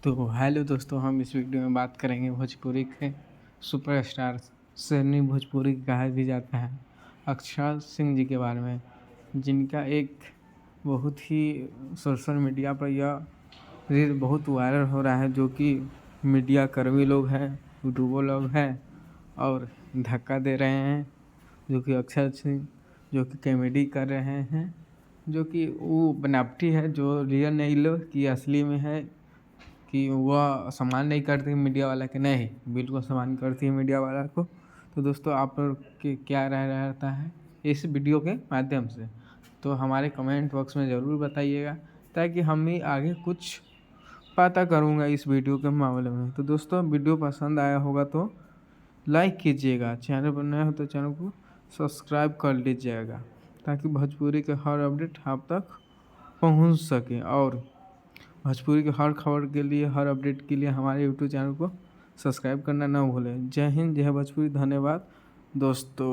तो हेलो दोस्तों, हम इस वीडियो में बात करेंगे भोजपुरी के सुपरस्टार शेरनी भोजपुरी कहा भी जाता है अक्षर सिंह जी के बारे में, जिनका एक बहुत ही सोशल मीडिया पर यह रील बहुत वायरल हो रहा है, जो कि मीडिया कर्मी लोग हैं, यूट्यूबर लोग हैं और धक्का दे रहे हैं। जो कि अक्षर सिंह जो कि कॉमेडी कर रहे हैं, जो कि वो बनावटी है, जो रियल नहीं लो कि असली में है, कि वह सम्मान नहीं करती मीडिया वाला के। नहीं, बिल्कुल सम्मान करती है मीडिया वाला को। तो दोस्तों, आप लोग के क्या राय रहता है इस वीडियो के माध्यम से, तो हमारे कमेंट बॉक्स में ज़रूर बताइएगा, ताकि हम भी आगे कुछ पता करूँगा इस वीडियो के मामले में। तो दोस्तों, वीडियो पसंद आया होगा तो लाइक कीजिएगा, चैनल पर नया हो तो चैनल को सब्सक्राइब कर लीजिएगा, ताकि भोजपुरी के हर अपडेट आप तक पहुंच सके। और भोजपुरी के हर खबर के लिए, हर अपडेट के लिए हमारे यूट्यूब चैनल को सब्सक्राइब करना ना भूलें। जय हिंद, जय भोजपुरी। धन्यवाद दोस्तों।